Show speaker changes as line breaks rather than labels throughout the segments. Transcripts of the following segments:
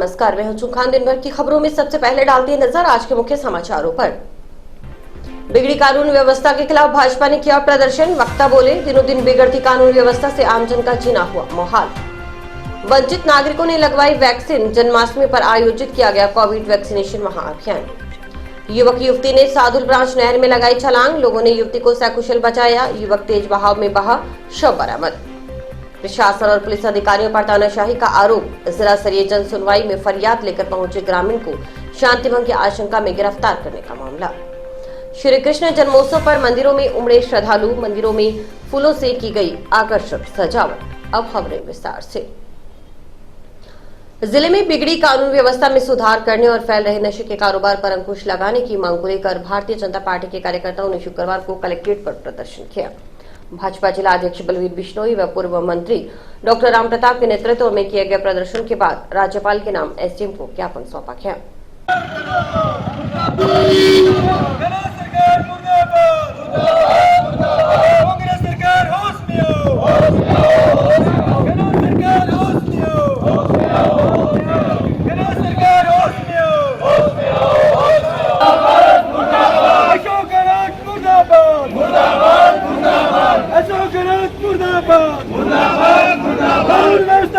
नमस्कार, मैं हूं चुखान। दिन भर की खबरों में सबसे पहले डालते हैं नजर आज के मुख्य समाचारों पर। बिगड़ी कानून व्यवस्था के खिलाफ भाजपा ने किया प्रदर्शन। वक्ता बोले, दिनों दिन बिगड़ती कानून व्यवस्था से आमजन का जीना हुआ मुहाल। वंचित नागरिकों ने लगवाई वैक्सीन। जन्माष्टमी पर आयोजित किया गया कोविड वैक्सीनेशन महाअभियान। युवक युवती ने सादुल ब्रांच नहर में लगाई छलांग। लोगों ने युवती को सकुशल बचाया। युवक तेज बहाव में बहा, शव बरामद। प्रशासन और पुलिस अधिकारियों पर तानाशाही का आरोप। जिला स्तरीय जन सुनवाई में फरियाद लेकर पहुंचे ग्रामीण को शांति भंग की आशंका में गिरफ्तार करने का मामला। श्री कृष्ण जन्मोत्सव पर मंदिरों में उमड़े श्रद्धालु। मंदिरों में फूलों से की गई आकर्षक सजावट। अब खबरें विस्तार से। जिले में बिगड़ी कानून व्यवस्था में सुधार करने और फैल रहे नशे के कारोबार पर अंकुश लगाने की मांग को लेकर भारतीय जनता पार्टी के कार्यकर्ताओं ने शुक्रवार को कलेक्ट्रेट पर प्रदर्शन किया। भाजपा जिला अध्यक्ष बलवीर बिश्नोई व पूर्व मंत्री डॉक्टर राम प्रताप के नेतृत्व में किए गए प्रदर्शन के बाद राज्यपाल के नाम एसडीएम को ज्ञापन सौंपा गया।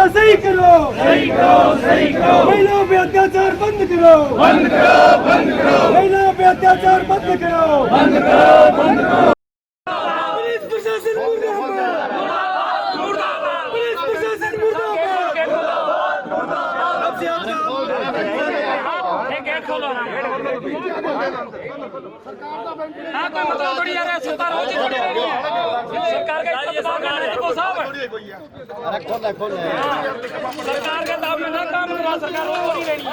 सही करो, सही करो, सही करो। महिलाओं पे अत्याचार बंद करो, बंद करो, बंद करो। महिलाओं पे अत्याचार बंद करो, बंद करो, बंद करो। पुलिस प्रशासन मुर्दाबाद, मुर्दाबाद। पुलिस प्रशासन मुर्दाबाद, मुर्दाबाद। अब से आप गेट खोलो ना। हाँ, कोई मतलब थोड़ी यार सरकार होती थोड़ी नहीं है। सरकार का को साहब अरे खोल सरकार के दाम में ना काम करवा, सरकार वो नहीं रही है।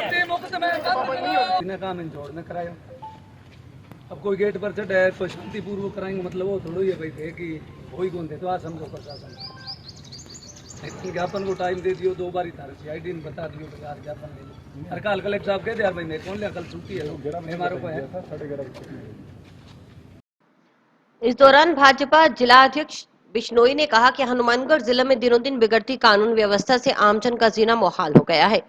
इन्हें काम इन जोड़ में कराया। अब कोई गेट पर चढ़े तो शांतिपूर्वक कराएंगे, मतलब वो थोड़ा ही है भाई थे कि वही कौन थे। तो आज समझो प्रशासन ज्ञापन को टाइम दे दियो, 2 बार ही तारीख आईडी ने बता दियो कि आज ज्ञापन ले लो। हर कल कलेक्टर साहब कह दे यार भाई मेरे कौन लिया, कल छुट्टी है हमारे को है।
इस दौरान भाजपा जिला अध्यक्ष बिश्नोई ने कहा कि हनुमानगढ़ जिले में दिनों दिन बिगड़ती कानून व्यवस्था से आमजन का जीना मुहाल हो गया है।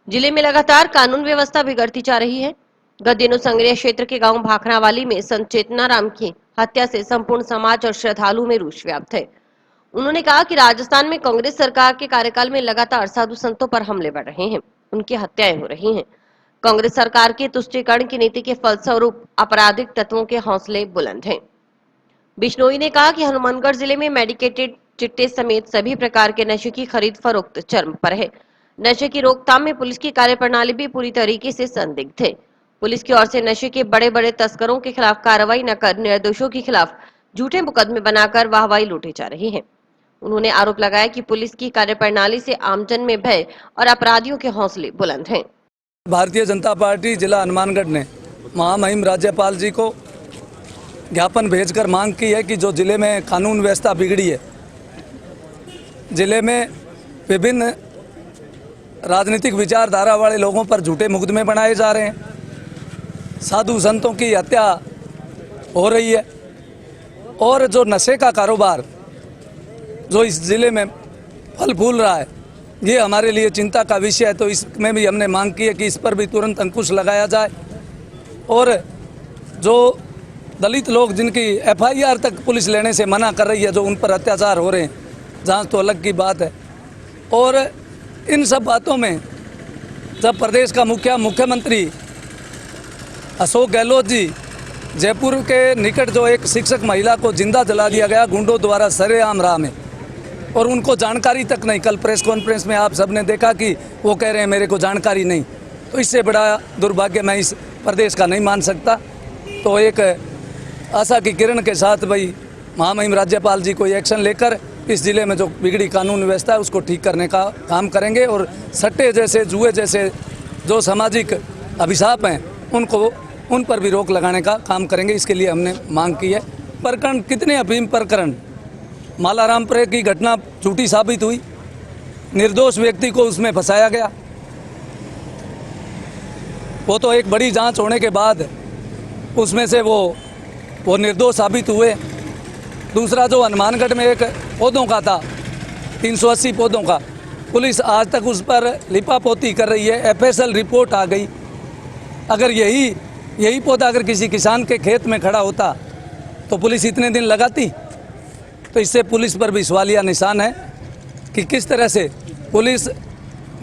जिले में लगातार कानून व्यवस्था बिगड़ती जा रही है। गत दिनों संग्रिया क्षेत्र के गांव भाखरावाली में संत चेतनाराम की हत्या से संपूर्ण समाज और श्रद्धालु में रोष व्याप्त है। उन्होंने कहा कि राजस्थान में कांग्रेस सरकार के कार्यकाल में लगातार साधु संतों पर हमले बढ़ रहे हैं, उनकी हत्याएं हो रही हैं। कांग्रेस सरकार की तुष्टीकरण की नीति के फलस्वरूप आपराधिक तत्वों के हौसले बुलंद हैं। बिश्नोई ने कहा कि हनुमानगढ़ जिले में मेडिकेटेड चिट्टे समेत सभी प्रकार के नशे की खरीद फरोख्त चरम पर है। नशे की रोकथाम में पुलिस की कार्यप्रणाली भी पूरी तरीके से संदिग्ध है। पुलिस की ओर से नशे के बड़े बड़े तस्करों के खिलाफ कार्रवाई न कर निर्दोषों के खिलाफ झूठे मुकदमे बनाकर वाहवाही लूटे जा रही है। उन्होंने आरोप लगाया कि पुलिस की कार्यप्रणाली से आमजन में भय और अपराधियों के हौसले बुलंद हैं।
भारतीय जनता पार्टी जिला हनुमानगढ़ ने महामहिम राज्यपाल जी को ज्ञापन भेजकर मांग की है कि जो जिले में कानून व्यवस्था बिगड़ी है, जिले में विभिन्न राजनीतिक विचारधारा वाले लोगों पर झूठे मुकदमे बनाए जा रहे हैं, साधु संतों की हत्या हो रही है और जो नशे का कारोबार जो इस जिले में फल फूल रहा है, ये हमारे लिए चिंता का विषय है। तो इसमें भी हमने मांग की है कि इस पर भी तुरंत अंकुश लगाया जाए और जो दलित लोग जिनकी एफआईआर तक पुलिस लेने से मना कर रही है, जो उन पर अत्याचार हो रहे हैं, जांच तो अलग की बात है। और इन सब बातों में जब प्रदेश का मुख्यमंत्री अशोक गहलोत जी जयपुर के निकट जो एक शिक्षक महिला को जिंदा जला दिया गया गुंडों द्वारा सरेआम राह में, और उनको जानकारी तक नहीं। कल प्रेस कॉन्फ्रेंस में आप सबने देखा कि वो कह रहे हैं मेरे को जानकारी नहीं। तो इससे बड़ा दुर्भाग्य मैं इस प्रदेश का नहीं मान सकता। तो एक आशा की किरण के साथ भाई महामहिम राज्यपाल जी कोई एक्शन लेकर इस जिले में जो बिगड़ी कानून व्यवस्था है उसको ठीक करने का काम करेंगे और सट्टे जैसे जुए जैसे जो सामाजिक अभिशाप हैं उन पर भी रोक लगाने का काम करेंगे। इसके लिए हमने मांग की है। प्रकरण कितने अफीम प्रकरण, मालारामपुर की घटना झूठी साबित हुई, निर्दोष व्यक्ति को उसमें फंसाया गया। वो तो एक बड़ी जांच होने के बाद उसमें से वो निर्दोष साबित हुए। दूसरा जो हनुमानगढ़ में एक पौधों का था 380 पौधों का, पुलिस आज तक उस पर लिपापोती कर रही है। FSL रिपोर्ट आ गई। अगर यही पौधा अगर किसी किसान के खेत में खड़ा होता तो पुलिस इतने दिन लगाती। तो इससे पुलिस पर भी सवालिया निशान है कि किस तरह से पुलिस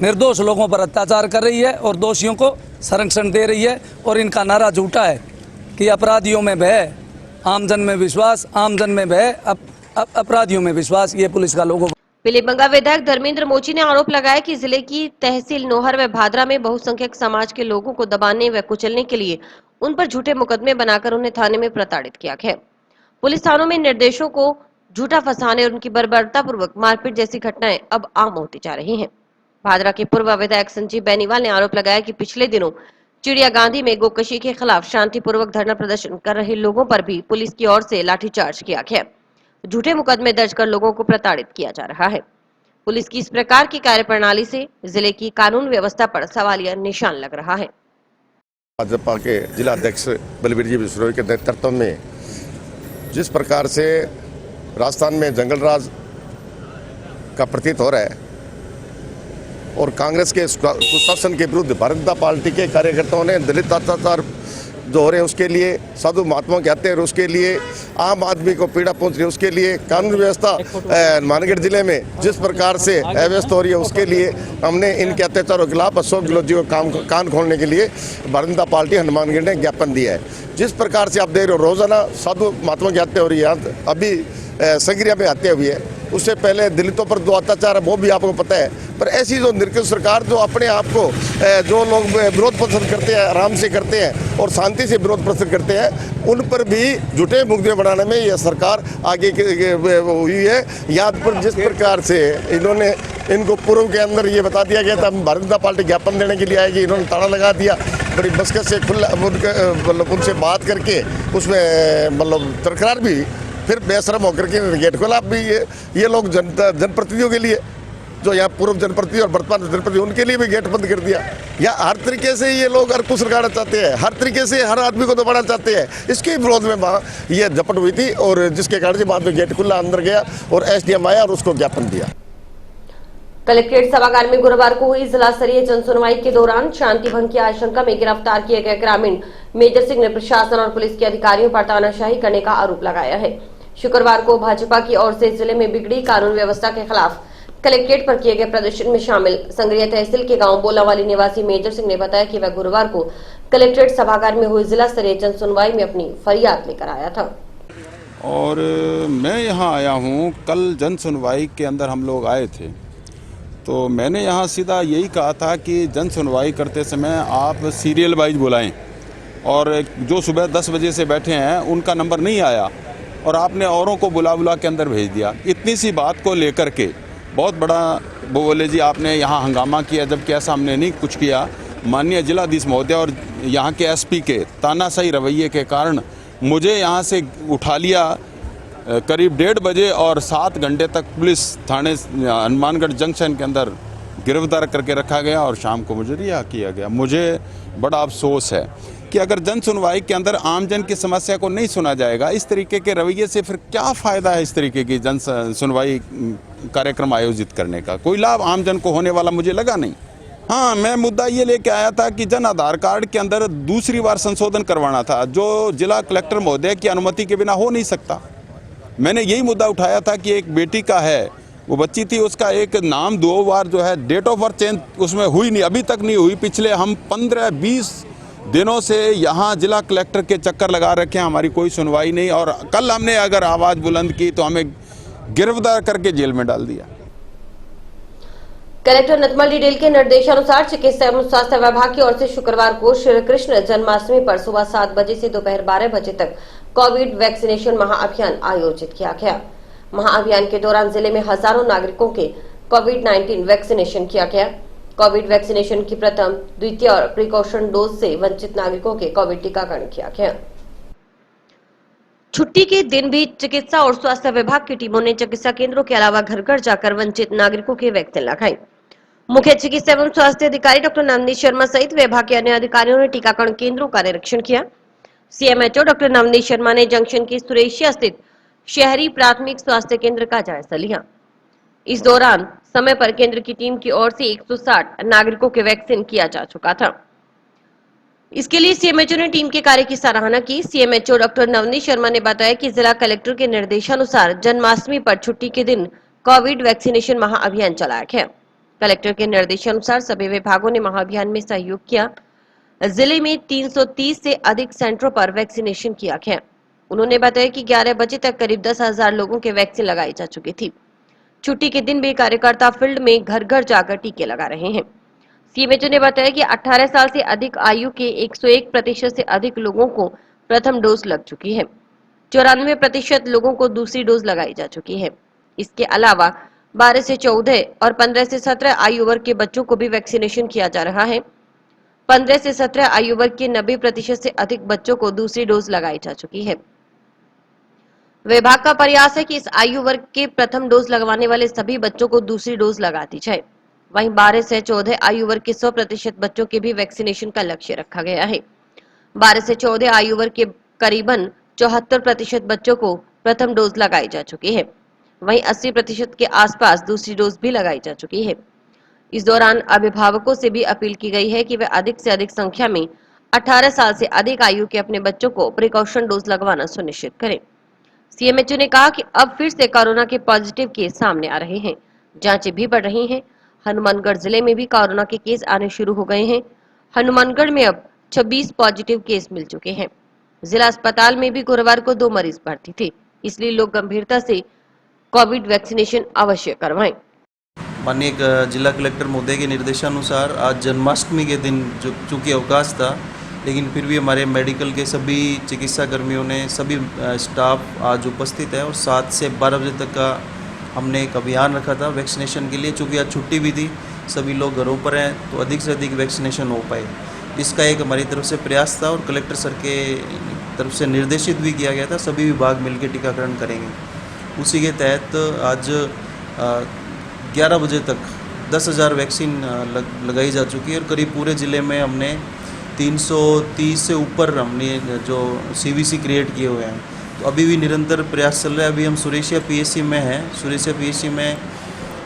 निर्दोष लोगों पर अत्याचार कर रही है और दोषियों को संरक्षण दे रही है। और इनका नारा झूठा है कि अपराधियों में भय, आमजन में विश्वास, आमजन में भय, अपराधियों में विश्वास। ये पुलिस का लोगो।
पीलीभंगा विधायक धर्मेंद्र मोची ने आरोप लगाया कि जिले की तहसील नोहर व भादरा में बहुसंख्यक समाज के लोगों को दबाने व कुचलने के लिए उन पर झूठे मुकदमे बनाकर उन्हें थाने में प्रताड़ित किया गया। पुलिस थानों में निर्देशों को झूठा फंसाने और उनकी बर्बरतापूर्वक मारपीट जैसी घटनाएं अब आम होती जा रही हैं। भादरा के पूर्व विधायक संजीव बेनीवाल ने आरोप लगाया कि पिछले दिनों चिड़िया गांधी में गोकशी के खिलाफ शांतिपूर्वक धरना प्रदर्शन कर रहे लोगों पर भी पुलिस की ओर से लाठीचार्ज किया गया। झूठे मुकदमे दर्ज कर लोगों को प्रताड़ित किया जा रहा है। पुलिस की इस प्रकार की कार्यप्रणाली से जिले की कानून व्यवस्था पर सवालिया निशान लग रहा है।
भाजपा के जिला अध्यक्ष बलबीर जी बिश्नोई के नेतृत्व में जिस प्रकार से राजस्थान में जंगल राज का प्रतीत हो रहा है और कांग्रेस के कुशासन के विरुद्ध भारतीय जनता पार्टी के कार्यकर्ताओं ने दलित अत्याचार जो हो रहे हैं उसके लिए, साधु महात्माओं के हत्या उसके लिए, आम आदमी को पीड़ा पहुंच रही है उसके लिए, कानून व्यवस्था हनुमानगढ़ जिले में जिस प्रकार से अव्यवस्था हो रही है उसके लिए हमने इनके अत्याचारों के खिलाफ अशोक गहलोत जी को कान खोलने के लिए भारतीय जनता पार्टी हनुमानगढ़ ने ज्ञापन दिया है। जिस प्रकार से आप देख रहे हो रोजाना साधु महात्मा की हत्या हो रही है, अभी संग्रिया में हत्या हुई है, उससे पहले दलितों पर जो अत्याचार है वो भी आपको पता है। पर ऐसी जो निरंकुश सरकार जो अपने आप को जो लोग विरोध प्रदर्शन करते हैं आराम से करते हैं और शांति से विरोध प्रदर्शन करते हैं उन पर भी झूठे मुकदमे बनाने में यह सरकार आगे हुई है। यहाँ पर जिस प्रकार से इन्होंने इनको पूर्व के अंदर ये बता दिया गया था भारतीय जनता पार्टी ज्ञापन देने के लिए आएगी, इन्होंने ताला लगा दिया। बड़ी बस्कत से खुला मतलब उनसे बात करके उसमें मतलब तकरार भी फिर बेशरम होकर के गेट खोला। भी ये लोग जनप्रतिनिधियों के लिए जो यहाँ पूर्व जनप्रतिनिधि और वर्तमान जनप्रतिनिधि उनके लिए भी गेट बंद कर दिया। या हर तरीके से ये लोग अंकुश लगाना चाहते हैं, हर तरीके से हर आदमी को दबाना चाहते हैं। इसके विरोध में वहाँ ये झपट हुई थी और जिसके कारण से बाद में गेट खुला अंदर गया और SDM आया और उसको ज्ञापन दिया।
कलेक्ट्रेट सभागार में गुरुवार को हुई जिला स्तरीय जनसुनवाई के दौरान शांति भंग की आशंका में गिरफ्तार किए गए ग्रामीण मेजर सिंह ने प्रशासन और पुलिस के अधिकारियों पर तानाशाही करने का आरोप लगाया है। शुक्रवार को भाजपा की ओर से जिले में बिगड़ी कानून व्यवस्था के खिलाफ कलेक्ट्रेट पर किए गए प्रदर्शन में शामिल संग्रिया तहसील के गांव बोलावाली निवासी मेजर सिंह ने बताया कि वह गुरुवार को कलेक्ट्रेट सभागार में हुई जिला स्तरीय जनसुनवाई में अपनी फरियाद लेकर आया था।
और मैं यहाँ आया हूँ, कल जनसुनवाई के अंदर हम लोग आए थे तो मैंने यहाँ सीधा यही कहा था कि जन सुनवाई करते समय आप सीरियल वाइज बुलाएं और जो सुबह 10 बजे से बैठे हैं उनका नंबर नहीं आया और आपने औरों को बुला के अंदर भेज दिया। इतनी सी बात को लेकर के बहुत बड़ा वो बोले जी आपने यहाँ हंगामा किया, जबकि ऐसा हमने नहीं कुछ किया। माननीय जिलाधीश महोदय और यहाँ के SP के तानाशाही रवैये के कारण मुझे यहाँ से उठा लिया करीब 1:30 बजे और 7 घंटे तक पुलिस थाने हनुमानगढ़ जंक्शन के अंदर गिरफ्तार करके रखा गया और शाम को मुझे रिहा किया गया। मुझे बड़ा अफसोस है कि अगर जन सुनवाई के अंदर आमजन की समस्या को नहीं सुना जाएगा, इस तरीके के रवैये से फिर क्या फ़ायदा है इस तरीके की जन सुनवाई कार्यक्रम आयोजित करने का? कोई लाभ आमजन को होने वाला मुझे लगा नहीं। हाँ, मैं मुद्दा ये लेके आया था कि जन आधार कार्ड के अंदर दूसरी बार संशोधन करवाना था, जो जिला कलेक्टर महोदय की अनुमति के बिना हो नहीं सकता। मैंने यही मुद्दा उठाया था कि एक बेटी का है, वो बच्ची थी, उसका एक नाम 2 बार जो है डेट ऑफ बर्थ चेंज उसमें हुई नहीं, अभी तक नहीं हुई। पिछले हम 15-20 दिनों से यहाँ जिला कलेक्टर के चक्कर लगा रखे हैं, हमारी कोई सुनवाई नहीं। और कल हमने अगर आवाज़ बुलंद की तो हमें गिरफ्तार करके जेल में डाल दिया।
कलेक्टर नतमल डिडेल के निर्देशानुसार चिकित्सा एवं स्वास्थ्य विभाग की ओर से शुक्रवार को श्री कृष्ण जन्माष्टमी पर सुबह 7 बजे से दोपहर 12 बजे तक कोविड वैक्सीनेशन महाअभियान आयोजित किया गया। महाअभियान के दौरान जिले में हजारों नागरिकों के कोविड-19 वैक्सीनेशन किया गया। कोविड वैक्सीनेशन की प्रथम, द्वितीय और प्रिकॉशन डोज से वंचित नागरिकों के कोविड टीकाकरण किया गया। छुट्टी के दिन भी चिकित्सा और स्वास्थ्य विभाग की टीमों ने चिकित्सा केंद्रों के अलावा घर घर जाकर वंचित नागरिकों के वैक्सीन लगाई। मुख्य चिकित्सा एवं स्वास्थ्य अधिकारी डॉक्टर नवनीत शर्मा सहित विभाग के अन्य अधिकारियों ने टीकाकरण केंद्रों का निरीक्षण किया। CMHO डॉक्टर नवनीत शर्मा ने जंक्शन की सुरेशिया स्थित शहरी प्राथमिक स्वास्थ्य केंद्र का जायजा लिया। इस दौरान समय पर केंद्र की टीम की ओर से 160 नागरिकों के वैक्सीन किया जा चुका था। इसके लिए सीएमएचओ ने टीम के कार्य की सराहना की। सीएमएचओ डॉक्टर नवनीत शर्मा ने बताया कि जिला कलेक्टर के निर्देशानुसार जन्माष्टमी पर छुट्टी के दिन कोविड वैक्सीनेशन महाअभियान चलाया गया। कलेक्टर के निर्देशानुसार सभी विभागों ने महाअभियान में सहयोग किया। जिले में 330 से अधिक सेंटरों पर वैक्सीनेशन किया गया। उन्होंने बताया कि 11 बजे तक करीब 10,000 लोगों के वैक्सीन लगाई जा चुकी थी। छुट्टी के दिन भी कार्यकर्ता फील्ड में घर घर जाकर टीके लगा रहे हैं। सीएमएचओ ने बताया कि 18 साल से अधिक आयु के 101% से अधिक लोगों को प्रथम डोज लग चुकी है। 94% लोगों को दूसरी डोज लगाई जा चुकी है। इसके अलावा 12 से 14 और 15 से 17 आयु वर्ग के बच्चों को भी वैक्सीनेशन किया जा रहा है। 15 से 17 आयु वर्ग के 90% से अधिक बच्चों को दूसरी डोज लगाई जा चुकी है। विभाग का प्रयास है कि इस आयु वर्ग के प्रथम डोज लगवाने वाले सभी बच्चों को दूसरी डोज लगा दी जाए। वहीं 12 से 14 आयु वर्ग के 100% बच्चों के भी वैक्सीनेशन का लक्ष्य रखा गया है। 12 से 14 आयु वर्ग के करीबन 74% बच्चों को प्रथम डोज लगाई जा चुकी है। वहीं 80% के आसपास दूसरी डोज भी लगाई जा चुकी है। इस दौरान अभिभावकों से भी अपील की गई है कि वे अधिक से अधिक संख्या में 18 साल से अधिक आयु के अपने बच्चों को प्रिकॉशन डोज लगवाना सुनिश्चित करें। सीएमएचओ ने कहा कि अब फिर से कोरोना के पॉजिटिव केस सामने आ रहे हैं। जांचें भी बढ़ रही हैं। हनुमानगढ़ जिले में भी कोरोना के केस आने शुरू हो गए हैं। हनुमानगढ़ में अब 26 पॉजिटिव केस मिल चुके हैं। जिला अस्पताल में भी गुरुवार को 2 मरीज भर्ती थे, इसलिए लोग गंभीरता से कोविड वैक्सीनेशन अवश्य करवाएं।
माननीय जिला कलेक्टर महोदय के निर्देशानुसार आज जन्माष्टमी के दिन जो चूँकि अवकाश था, लेकिन फिर भी हमारे मेडिकल के सभी चिकित्सा कर्मियों ने सभी स्टाफ आज उपस्थित है और 7 से 12 बजे तक का हमने एक अभियान रखा था वैक्सीनेशन के लिए। चूँकि आज छुट्टी भी थी, सभी लोग घरों पर हैं, तो अधिक से अधिक वैक्सीनेशन हो पाए। इसका एक हमारी तरफ से प्रयास था और कलेक्टर सर के तरफ से निर्देशित भी किया गया था, सभी विभाग मिलकर टीकाकरण करेंगे। उसी के तहत आज 11 बजे तक 10,000 वैक्सीन लगाई जा चुकी है और करीब पूरे ज़िले में हमने 330 से ऊपर हमने जो सीवीसी क्रिएट किए हुए हैं। तो अभी भी निरंतर प्रयास चल रहा है। अभी हम सुरेशिया पीएचसी में हैं। सुरेशिया पीएचसी में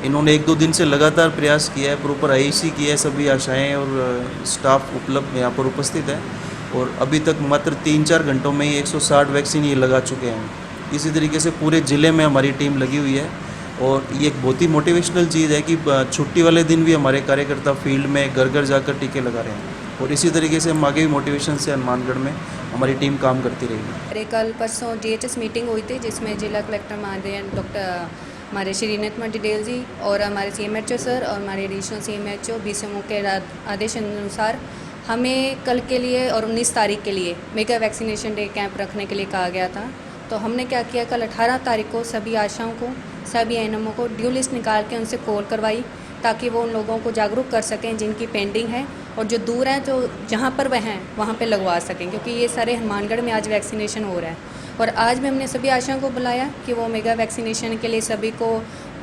इन्होंने 1-2 दिन से लगातार प्रयास किया है, प्रॉपर आईसी किया है, सभी आशाएं और स्टाफ उपलब्ध यहाँ पर उपस्थित है और अभी तक मात्र 3-4 घंटों में ही 160 वैक्सीन ये लगा चुके हैं। इसी तरीके से पूरे ज़िले में हमारी टीम लगी हुई है और ये एक बहुत ही मोटिवेशनल चीज़ है कि छुट्टी वाले दिन भी हमारे कार्यकर्ता फील्ड में घर घर जाकर टीके लगा रहे हैं और इसी तरीके से हम आगे भी मोटिवेशन से हनुमानगढ़ में हमारी टीम काम करती रहेगी।
अरे कल परसों DHS मीटिंग हुई थी जिसमें जिला कलेक्टर महोदय डॉक्टर हमारे श्री नीतमणि डिडेल जी और हमारे CMHO सर और हमारे एडिशनल CMHO BCMO के आदेश अनुसार हमें कल के लिए और 19 तारीख के लिए मेगा वैक्सीनेशन डे कैंप रखने के लिए कहा गया था। तो हमने क्या किया, कल 18 तारीख को सभी आशाओं को, सभी ANMO को ड्यू लिस्ट निकाल के उनसे कॉल करवाई ताकि वो उन लोगों को जागरूक कर सकें जिनकी पेंडिंग है और जो दूर हैं तो जहाँ पर वह हैं वहाँ पे लगवा सकें, क्योंकि ये सारे हनुमानगढ़ में आज वैक्सीनेशन हो रहा है। और आज भी हमने सभी आशाओं को बुलाया कि वो मेगा वैक्सीनेशन के लिए सभी को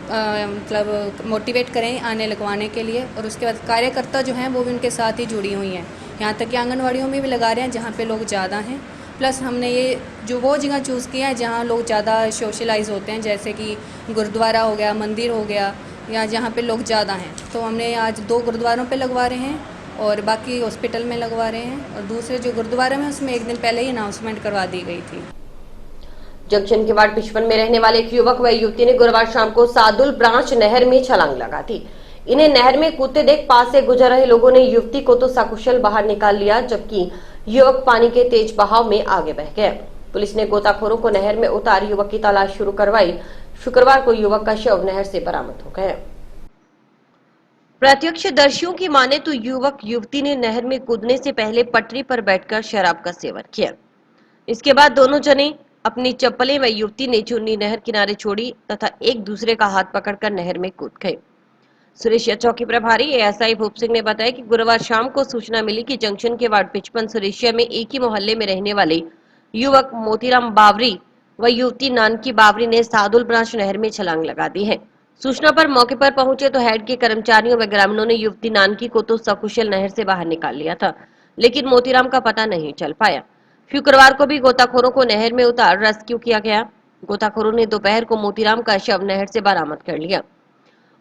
मतलब मोटिवेट करें आने लगवाने के लिए। और उसके बाद कार्यकर्ता जो हैं वो भी उनके साथ ही जुड़ी हुई हैं, यहाँ तक कि आंगनवाड़ियों में भी लगा रहे हैं जहाँ पे लोग ज़्यादा हैं। प्लस हमने ये जो वो जगह चूज़ किया है जहाँ लोग ज़्यादा सोशलाइज होते हैं, जैसे कि गुरुद्वारा हो गया, मंदिर हो गया, या जहाँ पे लोग ज़्यादा हैं। तो हमने आज 2 गुरुद्वारों पे लगवा रहे हैं और बाकी हॉस्पिटल में लगवा रहे हैं और दूसरे जो गुरुद्वारा में उसमें 1 दिन पहले ही अनाउंसमेंट करवा दी गई थी।
जंक्शन के वार्ड 55 में रहने वाले एक युवक व युवती ने गुरुवार शाम को सादुल ब्रांच नहर में छलांग लगा दी। इन्हें नहर में कूदते देख पास से गुजर रहे लोगों ने युवती को तो सकुशल बाहर निकाल लिया, जबकि युवक पानी के तेज बहाव में आगे बह गया। पुलिस ने गोताखोरों को नहर में उतार युवक की तलाश शुरू करवाई। शुक्रवार को युवक का शव नहर से बरामद हो गया। प्रत्यक्षदर्शियों की माने तो युवक युवती ने नहर में कूदने से पहले पटरी पर बैठकर शराब का सेवन किया। इसके बाद दोनों जने अपनी चप्पलें व युवती ने चुन्नी नहर किनारे छोड़ी तथा एक दूसरे का हाथ पकड़कर नहर में कूद गए। सुरेशिया चौकी प्रभारी ASI भूप सिंह ने बताया कि गुरुवार शाम को सूचना मिली कि जंक्शन के वार्ड 55 सुरेशिया में एक ही मोहल्ले में रहने वाले युवक मोतीराम बावरी व युवती नानकी बावरी ने सादुल ब्रांच नहर में छलांग लगा दी है। सूचना पर मौके पर पहुंचे तो हेड के कर्मचारियों व ग्रामीणों ने युवती नानकी को तो सकुशल नहर से बाहर निकाल लिया था, लेकिन मोतीराम का पता नहीं चल पाया। शुक्रवार को भी गोताखोरों को नहर में उतार रेस्क्यू किया गया। गोताखोरों ने दोपहर को मोतीराम का शव नहर से बरामद कर लिया।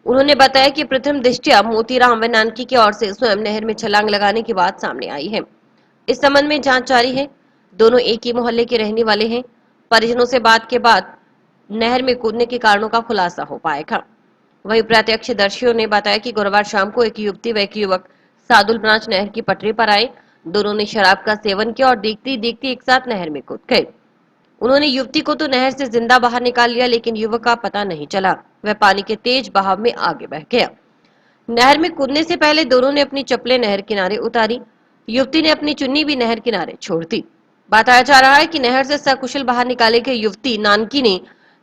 उन्होंने बताया कि प्रथम दृष्टया मोतीराम व नानकी की ओर से स्वयं नहर में छलांग लगाने की बात सामने आई है। इस संबंध में जांच जारी है। दोनों एक ही मोहल्ले के रहने वाले हैं। परिजनों से बात के बाद नहर में कूदने के कारणों का खुलासा हो पाएगा। वहीं प्रत्यक्षदर्शियों ने बताया कि गुरुवार शाम को एक युवती व एक युवक सादुल ब्रांच नहर की पटरी पर आए। दोनों ने शराब का सेवन किया और देखते देखते एक साथ नहर में कूद गए। उन्होंने युवती को तो नहर से जिंदा बाहर निकाल लिया, लेकिन युवक का पता नहीं चला। वह पानी के तेज बहाव में आगे बह गया। नहर में कूदने से पहले दोनों ने अपनी चप्पलें नहर किनारे उतारी। युवती ने अपनी चुन्नी भी नहर किनारे छोड़ दी। बताया जा रहा है कि नहर से सकुशल बाहर निकाले गए युवती नानकी ने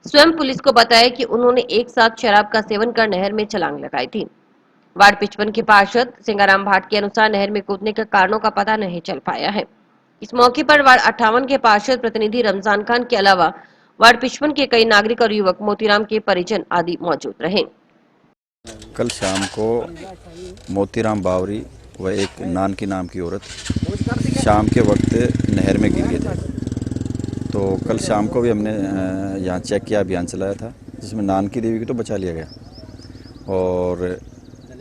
स्वयं पुलिस को बताया कि उन्होंने एक साथ शराब का सेवन कर नहर में छलांग लगाई थी। वार्ड 55 के पार्षद सिंगाराम भाट के अनुसार नहर में कूदने के कारणों का पता नहीं चल पाया है। इस मौके पर वार्ड 58 के पार्षद प्रतिनिधि रमजान खान के अलावा वार्ड 55 के कई नागरिक और युवक मोतीराम के परिजन आदि मौजूद रहे।
कल शाम को मोतीराम बावरी व एक नानकी नाम की औरत शाम के वक्त नहर में गिर गए थे। तो कल शाम को भी हमने यहाँ चेक किया, अभियान चलाया था, जिसमें नानकी देवी को तो बचा लिया गया और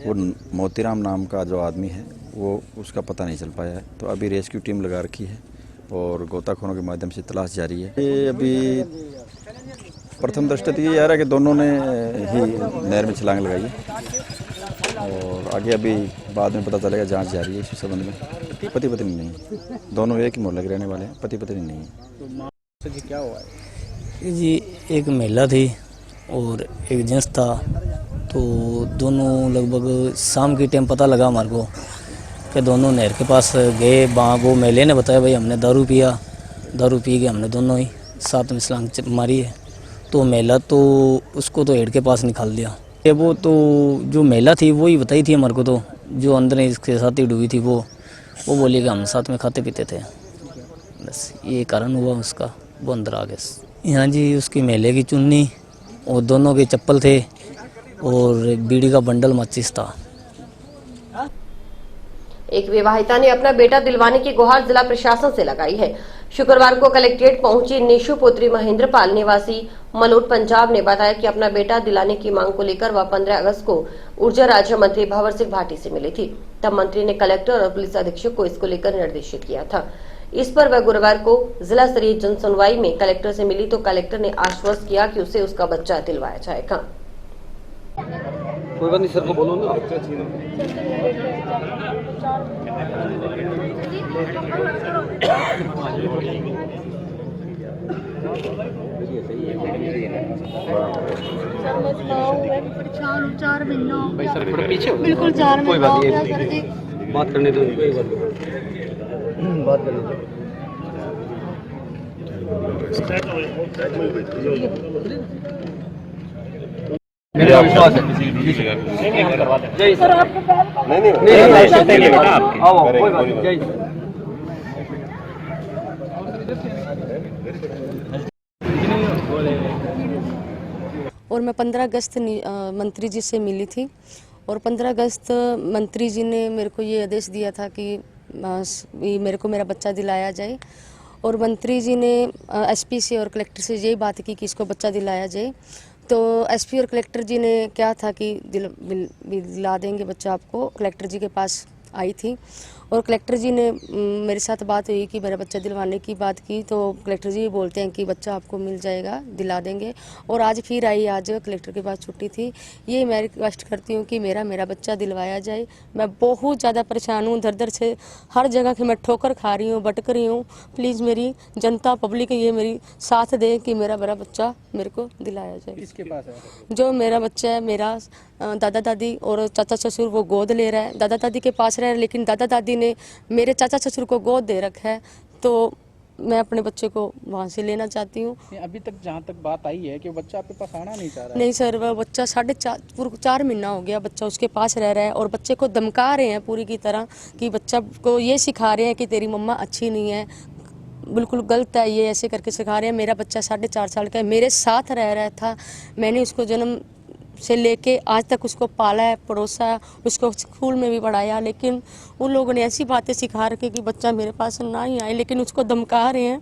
वो मोतीराम नाम का जो आदमी है वो उसका पता नहीं चल पाया है। तो अभी रेस्क्यू टीम लगा रखी है और गोताखोरों के माध्यम से तलाश जारी है। ये अभी प्रथम दृष्टया तो ये आ रहा है कि दोनों ने ही नहर में छलांग लगाई है और आगे अभी बाद में पता चलेगा, जांच जारी है इस संबंध में। पति पत्नी नहीं है, दोनों एक ही मोहल्ले के रहने वाले हैं, पति पत्नी नहीं है।
जी क्या हुआ है? जी एक महिला थी और एक जेंट्स था। तो दोनों लगभग शाम की टाइम पता लगा हमारे को कि दोनों नहर के पास गए। वहाँ वो महिला ने बताया भाई हमने दारू पिया, दारू पी के हमने दोनों ही साथ में छलांग मारी है। तो महिला तो उसको तो हेड के पास निकाल दिया। वो तो जो महिला थी वो ही बताई थी हमारे को, तो जो अंदर इसके साथ ही डूबी थी वो बोली कि हम साथ में खाते पीते थे, बस ये कारण हुआ उसका, वो अंदर आ गए। यहाँ जी उसकी मेले की चुन्नी और दोनों के चप्पल थे और बीड़ी का बंडल माचिस था।
एक विवाहिता ने अपना बेटा दिलवाने की गुहार जिला प्रशासन से लगाई है। शुक्रवार को कलेक्ट्रेट पहुंची निशु पुत्री महेंद्र पाल निवासी मलोट पंजाब ने बताया कि अपना बेटा दिलाने की मांग को लेकर वह 15 अगस्त को ऊर्जा राज्य मंत्री भंवर सिंह भाटी से मिली थी। तब मंत्री ने कलेक्टर और पुलिस अधीक्षक को इसको लेकर निर्देशित किया था। इस पर वह गुरुवार को जिला स्तरीय जन सुनवाई में कलेक्टर से मिली तो कलेक्टर ने आश्वस्त किया कि उसे उसका बच्चा दिलवाया जाएगा।
कोई बात नहीं, सर को बोलो ना।
सर 4 महीना
भाई सर थोड़ा पीछे हो,
बिल्कुल 4 महीना हो गया सर जी।
बात करने दो, बात करने दो। मेरा विश्वास है जय सर। नहीं आओ, कोई बात नहीं, जय।
और मैं 15 अगस्त मंत्री जी से मिली थी और 15 अगस्त मंत्री जी ने मेरे को ये आदेश दिया था कि मेरे को मेरा बच्चा दिलाया जाए। और मंत्री जी ने एसपी से और कलेक्टर से यही बात की कि इसको बच्चा दिलाया जाए। तो एसपी और कलेक्टर जी ने क्या था कि दिला देंगे बच्चा आपको। कलेक्टर जी के पास आई थी और कलेक्टर जी ने मेरे साथ बात हुई कि मेरा बच्चा दिलवाने की बात की। तो कलेक्टर जी बोलते हैं कि बच्चा आपको मिल जाएगा, दिला देंगे। और आज फिर आई, आज कलेक्टर के पास छुट्टी थी। ये मैं रिक्वेस्ट करती हूँ कि मेरा बच्चा दिलवाया जाए। मैं बहुत ज़्यादा परेशान हूँ, दर दर से हर जगह की मैं ठोकर खा रही हूँ, भटक रही हूँ। प्लीज़ मेरी जनता पब्लिक ये मेरी साथ दे कि मेरा बच्चा मेरे को दिलाया जाए।
किसके पास है?
जो मेरा बच्चा है, मेरा दादा दादी और चाचा ससुर वो गोद ले रहा है। दादा दादी के पास रह रहा है, लेकिन दादा दादी ने मेरे चाचा ससुर को गोद दे रखा है। तो मैं अपने बच्चे को वहाँ से लेना चाहती हूँ।
अभी तक जहाँ तक बात आई है कि वो बच्चा आपके पास आना नहीं चाह रहा है।
नहीं सर, वह बच्चा 4.5 महीना हो गया बच्चा उसके पास रह रहा है और बच्चे को धमका रहे हैं पूरी की तरह कि बच्चा को ये सिखा रहे हैं कि तेरी मम्मा अच्छी नहीं है, बिल्कुल गलत है, ये ऐसे करके सिखा रहे हैं। मेरा बच्चा 4.5 साल का है, मेरे साथ रह रहा था। मैंने उसको जन्म से लेके आज तक उसको पाला है, पड़ोसा है, उसको स्कूल में भी पढ़ाया। लेकिन उन लोगों ने ऐसी बातें सिखा रखी कि बच्चा मेरे पास ना ही आए, लेकिन उसको धमका रहे हैं।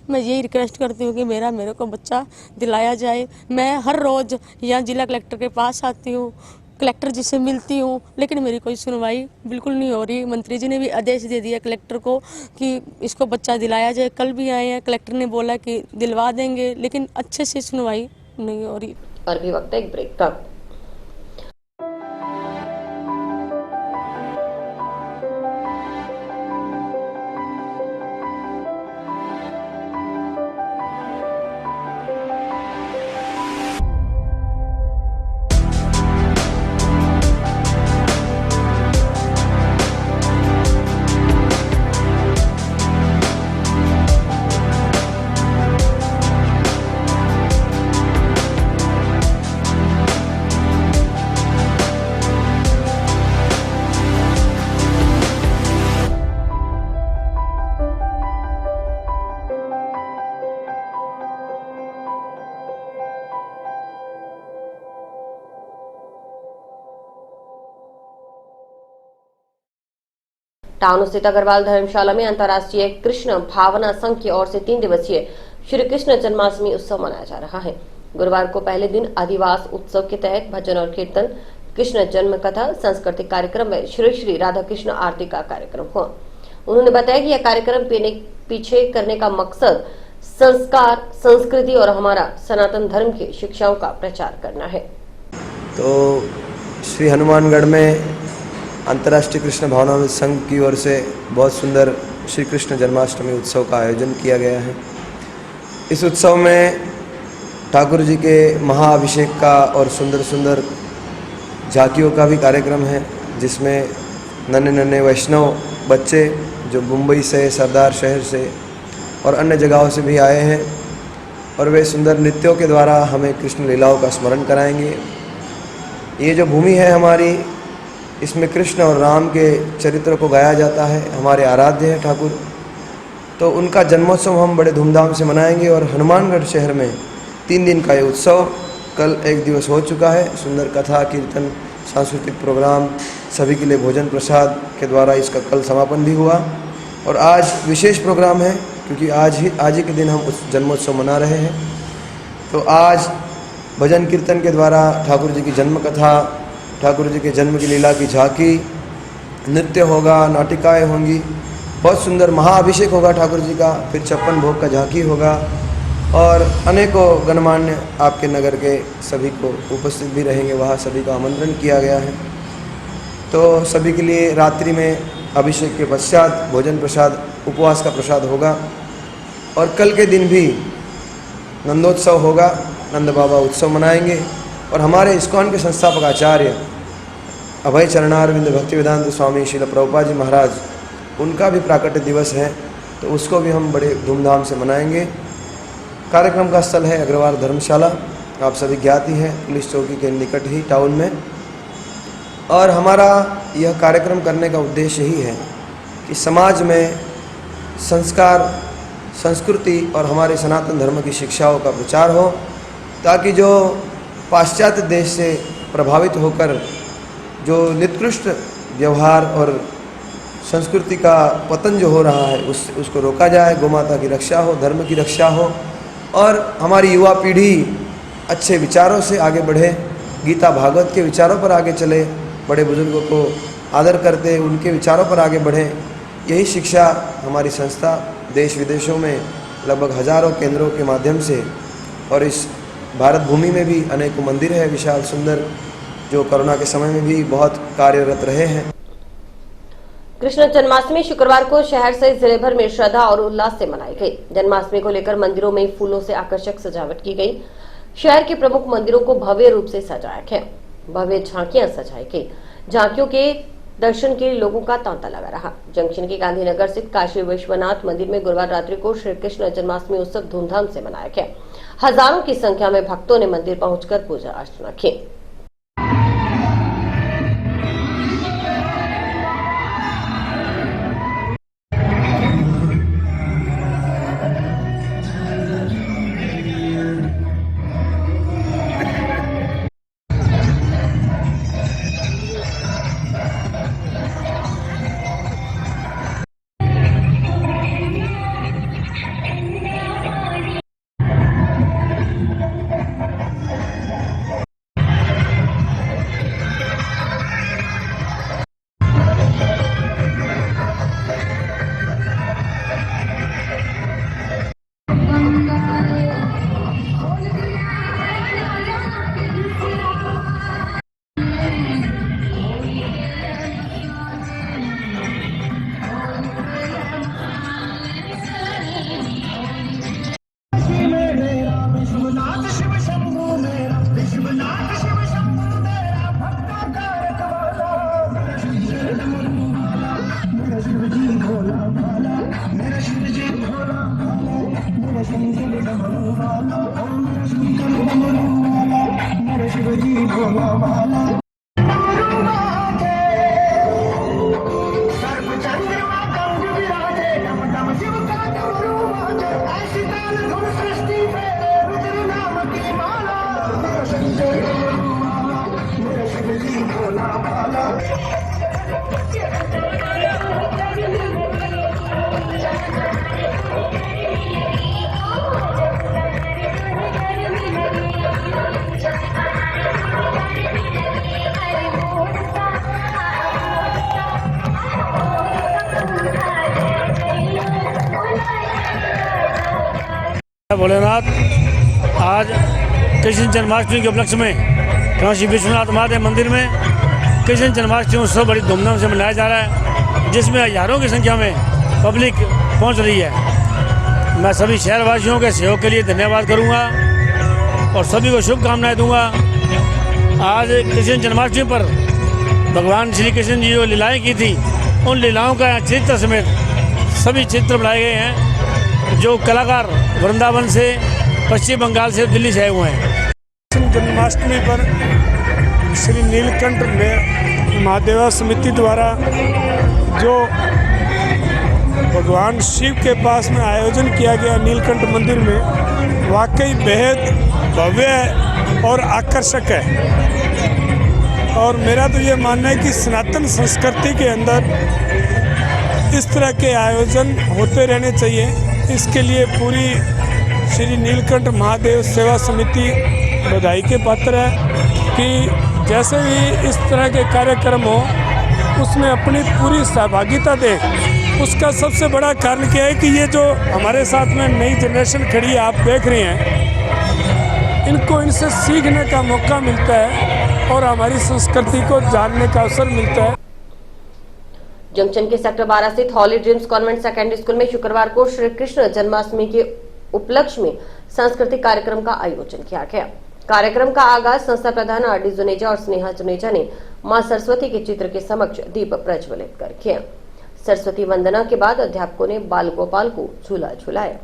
मैं यही रिक्वेस्ट करती हूँ कि मेरे को बच्चा दिलाया जाए। मैं हर रोज़ यहाँ जिला कलेक्टर के पास आती हूँ,
कलेक्टर जी से मिलती हूँ, लेकिन मेरी कोई सुनवाई बिल्कुल नहीं हो रही। मंत्री जी ने भी आदेश दे दिया कलेक्टर को कि इसको बच्चा दिलाया जाए। कल भी आए हैं, कलेक्टर ने बोला कि दिलवा देंगे, लेकिन अच्छे से सुनवाई नहीं हो रही।
और भी वक्त है एक ब्रेक का। टाउन स्थित अग्रवाल धर्मशाला में अंतर्राष्ट्रीय कृष्ण भावना संघ की ओर से 3 दिवसीय श्री कृष्ण जन्माष्टमी उत्सव मनाया जा रहा है। गुरुवार को पहले दिन अधिवास उत्सव के तहत भजन और कीर्तन, कृष्ण जन्म कथा, सांस्कृतिक कार्यक्रम में श्री श्री राधा कृष्ण आरती का कार्यक्रम हुआ। उन्होंने बताया कि यह कार्यक्रम पीछे करने का मकसद संस्कार, संस्कृति और हमारा सनातन धर्म की शिक्षाओं का प्रचार करना है।
तो श्री हनुमानगढ़ में अंतर्राष्ट्रीय कृष्ण भावना संघ की ओर से बहुत सुंदर श्री कृष्ण जन्माष्टमी उत्सव का आयोजन किया गया है। इस उत्सव में ठाकुर जी के महाअभिषेक का और सुंदर सुंदर झांकियों का भी कार्यक्रम है, जिसमें नन्हे नन्हे वैष्णव बच्चे जो मुंबई से, सरदार शहर से और अन्य जगहों से भी आए हैं और वे सुंदर नृत्यों के द्वारा हमें कृष्ण लीलाओं का स्मरण कराएंगे। ये जो भूमि है हमारी, इसमें कृष्ण और राम के चरित्र को गाया जाता है। हमारे आराध्य हैं ठाकुर, तो उनका जन्मोत्सव हम बड़े धूमधाम से मनाएंगे। और हनुमानगढ़ शहर में 3 दिन का ये उत्सव कल 1 दिवस हो चुका है। सुंदर कथा, कीर्तन, सांस्कृतिक प्रोग्राम, सभी के लिए भोजन प्रसाद के द्वारा इसका कल समापन भी हुआ। और आज विशेष प्रोग्राम है, क्योंकि आज ही के दिन हम उस जन्मोत्सव मना रहे हैं। तो आज भजन कीर्तन के द्वारा ठाकुर जी की जन्म कथा, ठाकुर जी के जन्म की लीला की झांकी, नृत्य होगा, नाटिकाएं होंगी, बहुत सुंदर महाअभिषेक होगा ठाकुर जी का, फिर 56 भोग का झांकी होगा और अनेकों गणमान्य आपके नगर के सभी को उपस्थित भी रहेंगे। वहाँ सभी का आमंत्रण किया गया है। तो सभी के लिए रात्रि में अभिषेक के पश्चात भोजन प्रसाद, उपवास का प्रसाद होगा। और कल के दिन भी नंदोत्सव होगा, नंद बाबा उत्सव मनाएंगे। और हमारे इस्कॉन के संस्थापक आचार्य अभय चरणारविंद भक्ति वेदांत स्वामी श्रील प्रभुपाद जी महाराज, उनका भी प्राकट्य दिवस है, तो उसको भी हम बड़े धूमधाम से मनाएंगे। कार्यक्रम का स्थल है अग्रवाल धर्मशाला, आप सभी ज्ञात ही है, पुलिस चौकी के निकट ही टाउन में। और हमारा यह कार्यक्रम करने का उद्देश्य यही है कि समाज में संस्कार, संस्कृति और हमारे सनातन धर्म की शिक्षाओं का प्रचार हो, ताकि जो पाश्चात्य देश से प्रभावित होकर जो निकृष्ट व्यवहार और संस्कृति का पतन जो हो रहा है उसको रोका जाए, गोमाता की रक्षा हो, धर्म की रक्षा हो और हमारी युवा पीढ़ी अच्छे विचारों से आगे बढ़े, गीता भागवत के विचारों पर आगे चले, बड़े बुजुर्गों को आदर करते उनके विचारों पर आगे बढ़े। यही शिक्षा हमारी संस्था देश विदेशों में लगभग हजारों केंद्रों के माध्यम से और इस भारत भूमि में भी अनेकों मंदिर है विशाल सुंदर, जो कोरोना के समय में भी बहुत कार्यरत रहे हैं।
कृष्ण जन्माष्टमी शुक्रवार को शहर से जिले भर में श्रद्धा और उल्लास से मनाई गई। जन्माष्टमी को लेकर मंदिरों में फूलों से आकर्षक सजावट की गई। शहर के प्रमुख मंदिरों को भव्य रूप से सजाया गया, भव्य झांकियां सजाई गई। झांकियों के दर्शन के लिए लोगों का तांता लगा रहा। जंक्शन के गांधीनगर स्थित काशी विश्वनाथ मंदिर में गुरुवार रात्रि को श्री कृष्ण जन्माष्टमी उत्सव धूमधाम से मनाया गया। हजारों की संख्या में भक्तों ने मंदिर पहुंचकर पूजा अर्चना की।
भोलेनाथ आज कृष्ण जन्माष्टमी के उपलक्ष्य में काशी विश्वनाथ महादेव मंदिर में कृष्ण जन्माष्टमी उत्सव बड़ी धूमधाम से मनाया जा रहा है, जिसमें हजारों की संख्या में पब्लिक पहुंच रही है। मैं सभी शहरवासियों के सहयोग के लिए धन्यवाद करूंगा और सभी को शुभकामनाएं दूंगा। आज कृष्ण जन्माष्टमी पर भगवान श्री कृष्ण जी जो लीलाएँ की थी, उन लीलाओं का चित्र समेत सभी चित्र बनाए गए हैं, जो कलाकार वृंदावन से, पश्चिम बंगाल से, दिल्ली से आए हुए हैं।
कृष्ण जन्माष्टमी पर श्री नीलकंठ महादेवा समिति द्वारा जो भगवान शिव के पास में आयोजन किया गया नीलकंठ मंदिर में, वाकई बेहद भव्य और आकर्षक है। और मेरा तो ये मानना है कि सनातन संस्कृति के अंदर इस तरह के आयोजन होते रहने चाहिए। इसके लिए पूरी श्री नीलकंठ महादेव सेवा समिति बधाई के पात्र है कि जैसे भी इस तरह के कार्यक्रम हो उसमें अपनी पूरी सहभागिता दे। उसका सबसे बड़ा कारण क्या है कि ये जो हमारे साथ में नई जनरेशन खड़ी है, आप देख रहे हैं, इनको इनसे सीखने का मौका मिलता है और हमारी संस्कृति को जानने का अवसर मिलता है।
जंक्शन के सेक्टर 12 स्थित हॉली ड्रीम्स कॉन्वेंट सेकेंडरी स्कूल में शुक्रवार को श्री कृष्ण जन्माष्टमी के उपलक्ष्य में सांस्कृतिक कार्यक्रम का आयोजन किया गया। कार्यक्रम का आगाज संस्था प्रधान आर डी जुनेजा और स्नेहा जुनेजा ने मां सरस्वती के चित्र के समक्ष दीप प्रज्वलित कर किया। सरस्वती वंदना के बाद अध्यापकों ने बाल गोपाल को झूला झुलाया।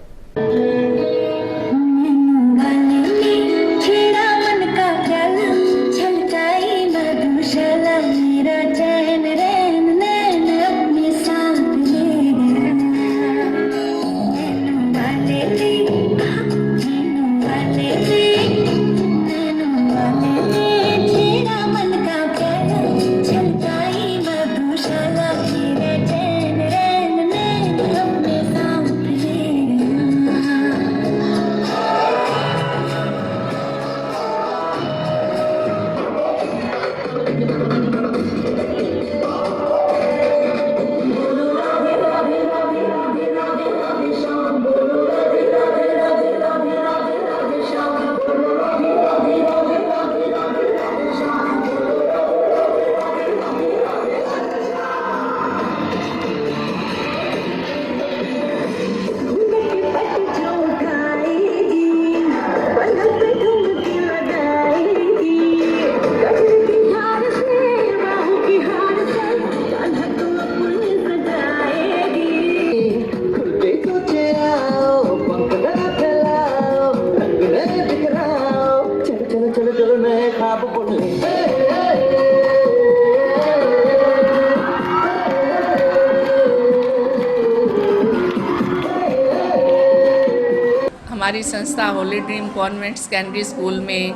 हमारी संस्था Holi dream convent secondary school में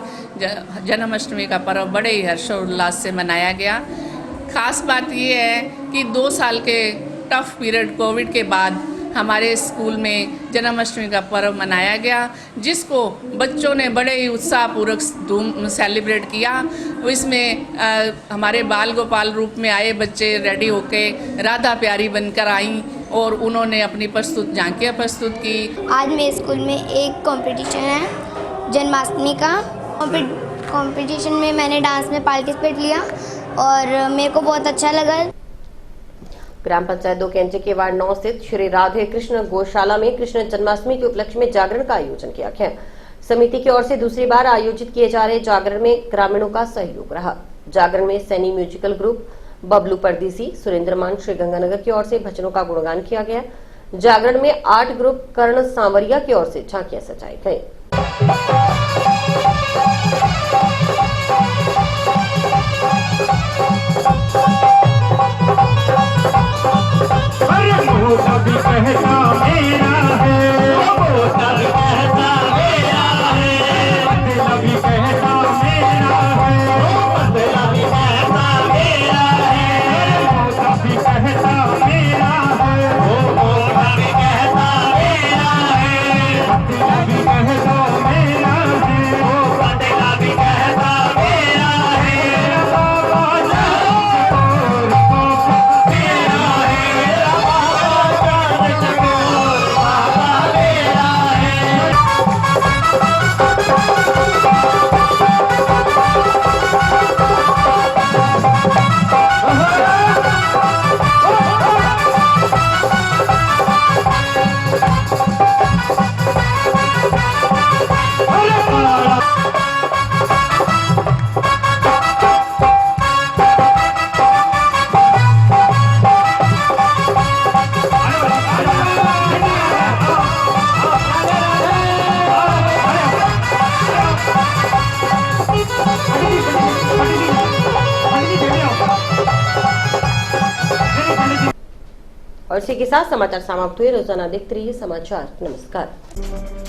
जन्माष्टमी का पर्व बड़े ही हर्षोल्लास से मनाया गया। खास बात ये है कि 2 साल के टफ पीरियड कोविड के बाद हमारे स्कूल में जन्माष्टमी का पर्व मनाया गया, जिसको बच्चों ने बड़े ही उत्साहपूर्वक धूम सेलिब्रेट किया। इसमें हमारे बाल गोपाल रूप में आए बच्चे रेडी होके राधा प्यारी बनकर आईं और उन्होंने अपनी झांकियाँ प्रस्तुत की।
आज मेरे स्कूल में एक कंपटीशन है जन्माष्टमी का। कंपटीशन में मैंने डांस में पार्टिसिपेट लिया और मेरे को बहुत अच्छा लगा।
ग्राम पंचायत 2 केंचे के वार्ड 9 स्थित श्री राधे कृष्ण गौशाला में कृष्ण जन्माष्टमी के उपलक्ष्य में जागरण का आयोजन किया गया। समिति की ओर से दूसरी बार आयोजित किए जा रहे जागरण में ग्रामीणों का सहयोग रहा। जागरण में सैनी म्यूजिकल ग्रुप, बबलू परदेसी, सुरेंद्र मान श्री गंगानगर की ओर से भजनों का गुणगान किया गया। जागरण में आर्ट ग्रुप कर्ण सांवरिया की ओर से झांकियां सजाई गई। और इसी के साथ समाचार समाप्त हुए। रोजाना देखते रहिए समाचार। नमस्कार।